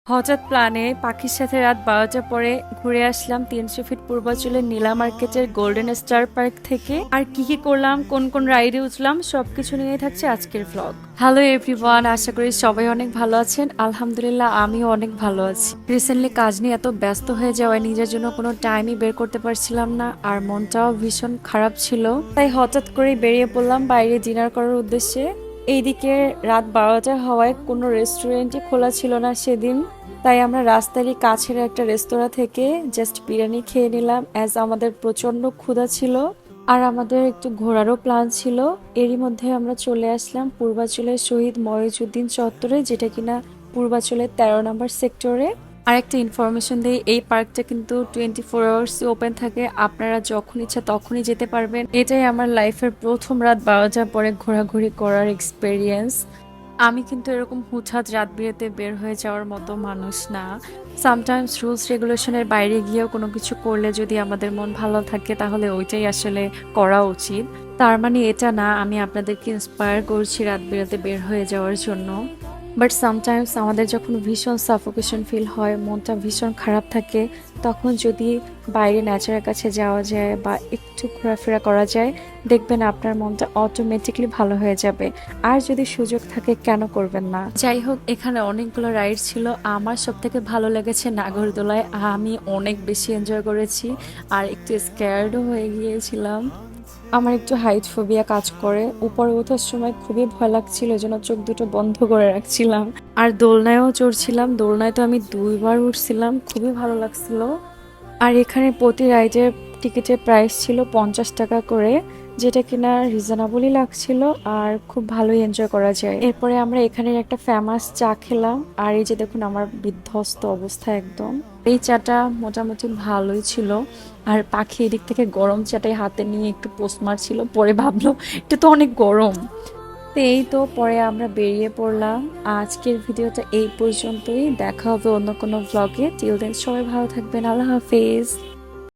হঠাৎ প্ল্যানে পাখির সাথে রাত 12টা পরে ঘুরে আসলাম 300 ফিট পূর্বাঞ্চলের নীলা মার্কেটের গোল্ডেন স্টার পার্ক থেকে। আর কি কি করলাম, কোন কোন রাইডে উঠলাম, সবকিছু নিয়ে থাকছে আজকের ভ্লগ। হ্যালো এভরিওয়ান, আশা করি সবাই অনেক ভালো আছেন। আলহামদুলিল্লাহ আমিও অনেক ভালো আছি। রিসেন্টলি কাজ নিয়ে এত ব্যস্ত হয়ে যাওয়ায় নিজের জন্য কোনো টাইমই বের করতে পারছিলাম না, আর মনটাও ভীষণ খারাপ ছিল। তাই হঠাৎ করে বেরিয়ে পড়লাম বাইরে ডিনার করার উদ্দেশ্যে। এইদিকে রাত 12টা হওয়ায় কোনো রেস্টুরেন্টই খোলা ছিল না সেদিন। তাই আমরা রাস্তারই কাছের একটা রেস্তোরাঁ থেকে জাস্ট বিরিয়ানি খেয়ে নিলাম, অ্যাজ আমাদের প্রচন্ড ক্ষুধা ছিল আর আমাদের একটু ঘোরারও প্ল্যান ছিল। এরই মধ্যে আমরা চলে আসলাম পূর্বাঞ্চলের শহীদ ময়জউদ্দিন চত্বরে, যেটা কিনা পূর্বাঞ্চলের 13 নম্বর সেক্টরে। আর একটা ইনফরমেশন দিই, এই পার্কটা কিন্তু 24 আওয়ার্স ওপেন থাকে, আপনারা যখন ইচ্ছা তখনই যেতে পারবেন। এটাই আমার লাইফের প্রথম রাত 12টার পরে ঘোরাঘুরি করার এক্সপেরিয়েন্স। আমি কিন্তু এরকম হুটহাট রাত বিরেতে বের হয়ে যাওয়ার মতো মানুষ না। সামটাইমস রুলস রেগুলেশনের বাইরে গিয়েও কোনো কিছু করলে যদি আমাদের মন ভালো থাকে তাহলে ওইটাই আসলে করা উচিত। তার মানে এটা না আমি আপনাদেরকে ইন্সপায়ার করছি রাত বিরেতে বের হয়ে যাওয়ার জন্য। বাট সামটাইমস আমাদের যখন ভীষণ সাফোকেশন ফিল হয়, মনটা ভীষণ খারাপ থাকে, তখন যদি বাইরে ন্যাচারের কাছে যাওয়া যায় বা একটু ঘোরাফেরা করা যায়, দেখবেন আপনার মনটা অটোমেটিকলি ভালো হয়ে যাবে। আর যদি সুযোগ থাকে কেন করবেন না। যাই হোক, এখানে অনেকগুলো রাইড ছিল। আমার সব থেকে ভালো লেগেছে নাগরদোলায়, আমি অনেক বেশি এনজয় করেছি আর একটু স্ক্যার্ডও হয়ে গিয়েছিলাম। আমার একটু হাইট ফোবিয়া কাজ করে, উপরে ওঠার সময় খুবই ভয় লাগছিল, যেন চোখ দুটো বন্ধ করে রাখছিলাম। আর দোলনায়ও চড়ছিলাম, দোলনায় তো আমি 2বার উঠছিলাম, খুবই ভালো লাগছিল। আর এখানে প্রতি রাইডের টিকিটের প্রাইস ছিল 50 টাকা করে, যেটা কিনা রিজনেবলই লাগছিল আর খুব ভালোই এনজয় করা যায়। এরপরে আমরা এখানের একটা ফেমাস চা খেলাম, আর এই যে দেখুন আমার বিধ্বস্ত অবস্থা একদম। এই চাটা মোটামুটি ভালোই ছিল। আর পাখি এদিক থেকে গরম চাটাই হাতে নিয়ে একটু পোস্ট মারছিল, পরে ভাবলো এটা তো অনেক গরম। তো এই তো পরে আমরা বেরিয়ে পড়লাম। আজকের ভিডিওটা এই পর্যন্তই, দেখা হবে অন্য কোনো ভ্লগে। টিল দেন সবাই ভালো থাকবেন, আল্লাহ হাফেজ।